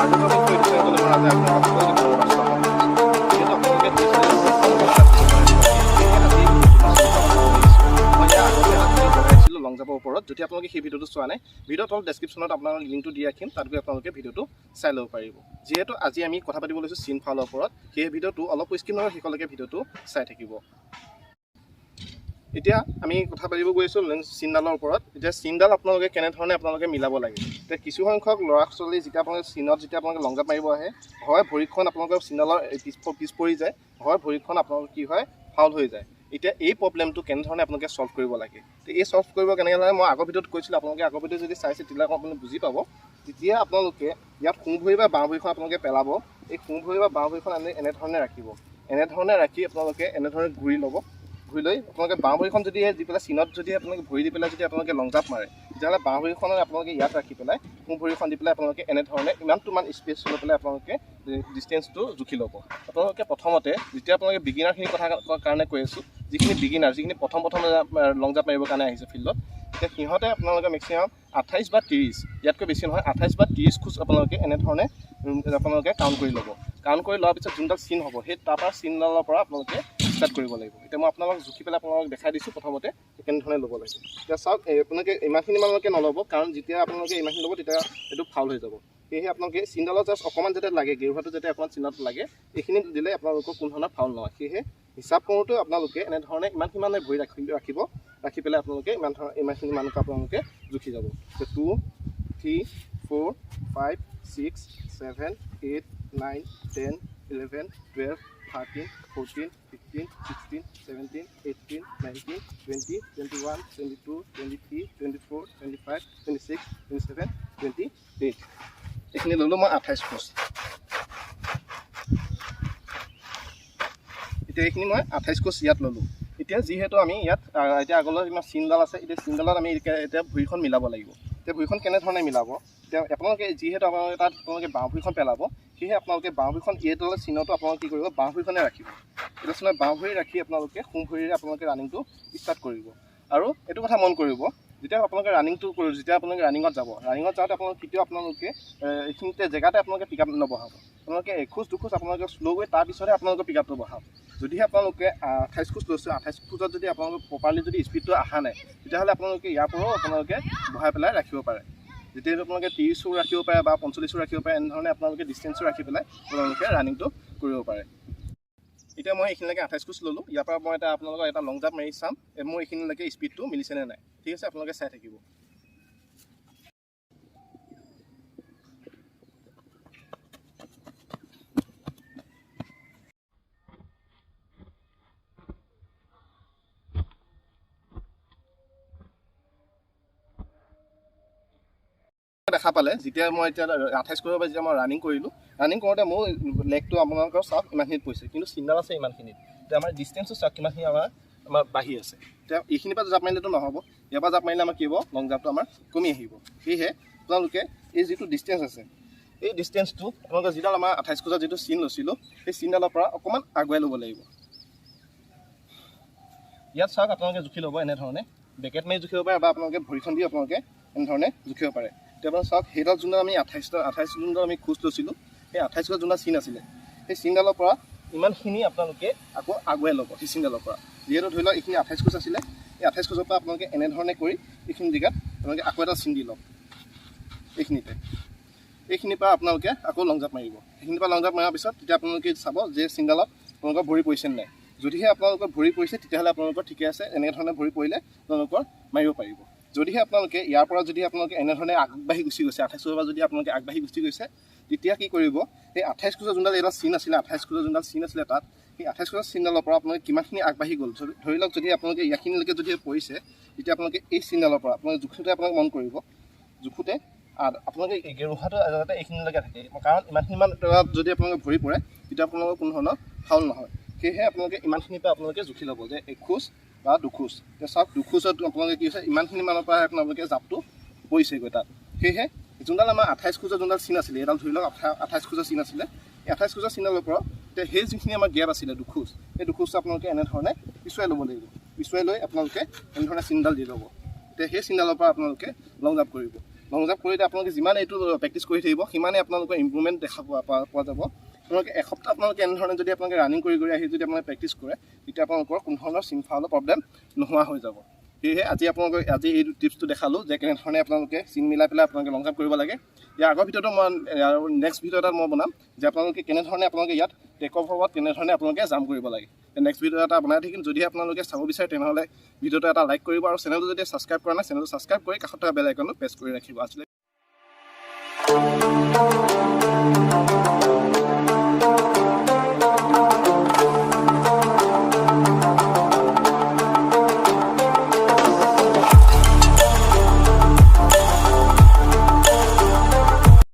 লং জাম্পৰ ওপৰত যদি আপোনালোকে সেই ভিডিঅ'টো চোৱা নাই ভিডিঅ'ৰ তলত ডেছক্ৰিপশ্যনত আপোনাৰ লিংকটো দি ৰাখিম তাত গৈ আপোনালোকে ভিডিঅ'টো চাই ল'ব পাৰিব যিহেতু আজি আমি কথা পাতিব লৈছোঁ চিন ফাউলৰ ওপৰত সেই ভিডিঅ'টো অলপ স্কিপ নহয় শেষলৈকে ভিডিঅ'টো চাই থাকিব এতিয়া আমি কথা পাতিব গৈছোঁ চিনডালৰ ওপৰত এতিয়া চিনডাল আপোনালোকে কেনেধৰণে আপোনালোকে মিলাব লাগে এতিয়া কিছু সংখ্যক ল'ৰা ছোৱালী যেতিয়া আপোনালোকে চিনত যেতিয়া আপোনালোকে লং জাম্প মাৰিব আহে হয় ভৰিখন আপোনালোকৰ চিনডালৰ পিছ পৰি যায় হয় ভৰিখন আপোনালোকৰ কি হয় ফাউল হৈ যায় এতিয়া এই প্ৰব্লেমটো কেনেধৰণে আপোনালোকে সলভ কৰিব লাগে তো এই সলভ কৰিব কেনেকৈ লাগে মই আগৰ ভিডিঅ'ত কৈছিলোঁ আপোনালোকে আগৰ ভিডিঅ' যদি চাইছে তেতিয়াহ'লে আপুনি বুজি পাব তেতিয়া আপোনালোকে ইয়াত সোঁ ভৰি বা বাওঁ ভৰিখন আপোনালোকে পেলাব এই সোঁ ভৰি বা বাওঁ ভৰিখন এনেধৰণে ৰাখিব এনেধৰণে ৰাখি আপোনালোকে এনেধৰণে ঘূৰি ল'ব ঘূৰি লৈ আপোনালোকে বাওঁ ভৰিখন যদি দি পেলাই চিনত যদি আপোনালোকে ভৰি দি পেলাই যদি আপোনালোকে লং জাম্প মাৰে তেতিয়াহ'লে বাওঁ ভৰিখন আপোনালোকে ইয়াত ৰাখি পেলাই সোঁ ভৰিখন দি পেলাই আপোনালোকে এনেধৰণে ইমান স্পেচ লৈ পেলাই আপোনালোকে ডিষ্টেঞ্চটো জুখি ল'ব আপোনালোকে প্ৰথমতে যেতিয়া আপোনালোকে বিগিনাৰখিনি কথা কাৰণে কৈ আছোঁ যিখিনি বিগিনাৰ যিখিনি প্ৰথম লং জাম্প মাৰিবৰ কাৰণে আহিছে ফিল্ডত তেতিয়া সিহঁতে আপোনালোকে মেক্সিমাম 28 বা 30 ইয়াতকৈ বেছি নহয় 28 বা 30 খোজ আপোনালোকে এনেধৰণে আপোনালোকে কাউণ্ট কৰি ল'ব কাউণ্ট কৰি লোৱাৰ পিছত যোনডাল চিন হ'ব সেই তাৰপৰা চিনডালৰ পৰা আপোনালোকে ষ্টাৰ্ট কৰিব লাগিব এতিয়া মই আপোনালোকক জুখি পেলাই আপোনালোকক দেখাই দিছোঁ প্ৰথমতে কেনেধৰণে ল'ব লাগে এতিয়া চাওক আপোনালোকে ইমানখিনি মানলৈকে নল'ব কাৰণ যেতিয়া আপোনালোকে ইমানখিনি ল'ব তেতিয়া এইটো ফাউল হৈ যাব সেয়েহে আপোনালোকে চিনডালত জাষ্ট অকণমান যাতে লাগে গেৰুৱাটো যাতে অকণমান চিনত লাগে এইখিনি দিলে আপোনালোকৰ কোনো ধৰণৰ ফাউল নহয় সেয়েহে হিচাপ কৰোঁতে আপোনালোকে এনেধৰণে ইমানখিনি ভৰি ৰাখিব ৰাখি পেলাই আপোনালোকে ইমানখিনি মানুহক আপোনালোকে জুখি যাব 2 3 4 5 6 7 8 9 10 11 12 13 14 15 16 17 18 19 20 21 22 23 24 25 26 27 28 এইখিনি ল'লোঁ মই 28 খোজ এতিয়া এইখিনি মই 28 খোজ ইয়াত ল'লোঁ এতিয়া যিহেতু আমি ইয়াত এতিয়া আগলৈ ইমান চিনডাল আছে এতিয়া চিনডালত আমি এতিয়া ভৰিখন মিলাব লাগিব এতিয়া ভৰিখন কেনেধৰণে মিলাব এতিয়া আপোনালোকে যিহেতু আপোনালোকে তাত আপোনালোকে বাওঁ ভৰিখন পেলাব সেয়েহে আপোনালোকে বাওঁ ভৰিখন এইডাল চিনতো আপোনালোকে কি কৰিব বাওঁ ভৰিখনে ৰাখিব এটা চিনত বাওঁ ভৰি ৰাখি আপোনালোকে সোঁ ভৰিৰে আপোনালোকে ৰানিংটো ষ্টাৰ্ট কৰিব আৰু এইটো কথা মন কৰিব যেতিয়া আপোনালোকে ৰানিংটো কৰিব যেতিয়া আপোনালোকে ৰানিঙত যাওঁতে আপোনালোকে কেতিয়াও আপোনালোকে এইখিনিতে জেগাতে আপোনালোকে পিক আপ নবঢ়াব আপোনালোকে এখোজ দুখোজ আপোনালোকে শ্ল' গৈ তাৰপিছতহে আপোনালোকে পিক আপটো বঢ়াব যদিহে আপোনালোকে 28 খোজ লৈছে 28 খোজত যদি আপোনালোকে প্ৰপাৰলি যদি স্পীডটো অহা নাই তেতিয়াহ'লে আপোনালোকে ইয়াৰ পৰাও আপোনালোকে বঢ়াই পেলাই ৰাখিব পাৰে যেতিয়া আপোনালোকে 30ও ৰাখিব পাৰে বা 45ও ৰাখিব পাৰে এনেধৰণে আপোনালোকে ডিষ্টেঞ্চো ৰাখি পেলাই আপোনালোকে ৰানিংটো কৰিব পাৰে এতিয়া মই এইখিনিলৈকে 28 খোজ ল'লোঁ ইয়াৰ পৰা মই এটা আপোনালোকৰ এটা লং জাম্প মাৰি চাম মোৰ এইখিনিলৈকে স্পীডটো মিলিছেনে নাই ঠিক আছে আপোনালোকে চাই থাকিব দেখা পালে যেতিয়া মই এতিয়া 28 কৰিব যেতিয়া মই ৰানিং কৰিলোঁ ৰানিং কৰোঁতে মোৰ লেগটো আপোনালোকৰ চাওক ইমানখিনিত পৰিছে কিন্তু চিনডাল আছে ইমানখিনিত এতিয়া আমাৰ ডিষ্টেঞ্চটো চাওক কিমানখিনি আমাৰ বাঢ়ি আছে এতিয়া এইখিনিৰ পৰা জাপ মাৰিলেতো নহ'ব ইয়াৰ পৰা জাপ মাৰিলে আমাৰ কি হ'ব লং জাম্পটো আমাৰ কমি আহিব সেয়েহে আপোনালোকে এই যিটো ডিষ্টেঞ্চ আছে এই ডিষ্টেঞ্চটো আপোনালোকে যিডাল আমাৰ 28 খোজত যিটো চিন লৈছিলোঁ সেই চিনডালৰ পৰা অকণমান আগুৱাই ল'ব লাগিব ইয়াত চাওক আপোনালোকে জুখি ল'ব এনেধৰণে বেকেট মাৰি জুখিব পাৰে বা আপোনালোকে ভৰিখন দি আপোনালোকে এনেধৰণে জুখিব পাৰে এতিয়া আপোনাৰ চাওক সেইডাল যোনডাল আমি 28 যোনডাল আমি খোজ লৈছিলোঁ সেই 28 খোজত যোনডাল চিন আছিলে সেই চিনডালৰ পৰা ইমানখিনি আপোনালোকে আকৌ আগুৱাই ল'ব সেই চিনডালৰ পৰা যিহেতু ধৰি লওক এইখিনি 28 খোজ আছিলে এই 28 খোজৰ পৰা আপোনালোকে এনেধৰণে কৰি এইখিনি জেগাত আপোনালোকে আকৌ এটা চিন দি লওক এইখিনিৰ পৰা আপোনালোকে আকৌ লং জাম্প মাৰিব সেইখিনিৰ পৰা লং জাম্প মৰাৰ পিছত তেতিয়া আপোনালোকে চাব যে চিনডালত আপোনালোকৰ ভৰি পৰিছে নাই যদিহে আপোনালোকৰ ভৰি পৰিছে তেতিয়াহ'লে আপোনালোকৰ ঠিকে আছে এনেধৰণে ভৰি পৰিলে আপোনালোকৰ মাৰিব পাৰিব যদিহে আপোনালোকে ইয়াৰ পৰা যদি আপোনালোকে এনেধৰণে আগবাঢ়ি গুচি গৈছে 28 খোজৰ পৰা যদি আপোনালোকে আগবাঢ়ি গুচি গৈছে তেতিয়া কি কৰিব সেই 28 খোজৰ যোনডাল এটা চিন আছিলে 28 খোজৰ যোনডাল চিন আছিলে তাত সেই 28 খোজৰ চিনডালৰ পৰা আপোনালোকে কিমানখিনি আগবাঢ়ি গ'ল ধৰি লওক যদি আপোনালোকে ইয়াখিনিলৈকে যদি পৰিছে তেতিয়া আপোনালোকে এই চিনডালৰ পৰা আপোনালোকে জোখোতে আপোনালোকে মন কৰিব জোখোতে আপোনালোকে গেৰুহাটো যাতে এইখিনিলৈকে থাকে কাৰণ ইমানখিনিমান যদি আপোনালোকে ভৰি পৰে তেতিয়া আপোনালোকৰ কোনো ধৰণৰ ফাউল নহয় সেয়েহে আপোনালোকে ইমানখিনিৰ পৰা আপোনালোকে জুখি ল'ব যে এখোজ বা দুখোজ এতিয়া চাওক দুখোজত আপোনালোকে কি হৈছে ইমানখিনি মানৰ পৰা আপোনালোকে জাপটো পৰিছেগৈ তাত সেয়েহে যোনডাল আমাৰ 28 খোজৰ যোনডাল চিন আছিলে এডাল ধৰি লওক 28 খোজৰ চিন আছিলে এই 28 খোজৰ চিনৰ পৰা এতিয়া সেই যিখিনি আমাৰ গেপ আছিলে দুখোজ সেই দুখোজটো আপোনালোকে এনেধৰণে পিছুৱাই ল'ব লাগিব পিছুৱাই লৈ আপোনালোকে এনেধৰণে চিনডাল দি ল'ব এতিয়া সেই চিনডালৰ পৰা আপোনালোকে লং জাম্প কৰিব লং জাম্প কৰিলে আপোনালোকে যিমান এইটো প্ৰেক্টিছ কৰি থাকিব সিমানে আপোনালোকৰ ইম্প্ৰুভমেণ্ট দেখা পোৱা যাব আপোনালোকে এসপ্তাহ আপোনালোকে এনেধৰণে যদি আপোনালোকে ৰানিং কৰি আহি যদি আপোনালোকে প্ৰেক্টিছ কৰে তেতিয়া আপোনালোকৰ কোনো ধৰণৰ চিনফালৰ প্ৰব্লেম নোহোৱা হৈ যাব সেয়েহে আজি এই টিপছটো দেখালোঁ যে কেনেধৰণে আপোনালোকে চিন মিলাই পেলাই আপোনালোকে লং জাম্প কৰিব লাগে ইয়াৰ আগৰ ভিডিঅ'টো মই নেক্সট ভিডিঅ' এটাত মই বনাম যে আপোনালোকে কেনেধৰণে আপোনালোকে ইয়াত টেক অফ হ'বত কেনেধৰণে আপোনালোকে জাম্প কৰিব লাগে নেক্সট ভিডিঅ' এটা বনাই থাকিম যদিহে আপোনালোকে চাব বিচাৰে তেনেহ'লে ভিডিঅ'টো এটা লাইক কৰিব আৰু চেনেলটো যদি ছাবস্ক্ৰাইব কৰা নাই চেনেলটো ছাবস্ক্ৰাইব কৰি কাষত থকা বেল আইকনটো প্ৰেছ কৰি ৰাখিব আজিলৈ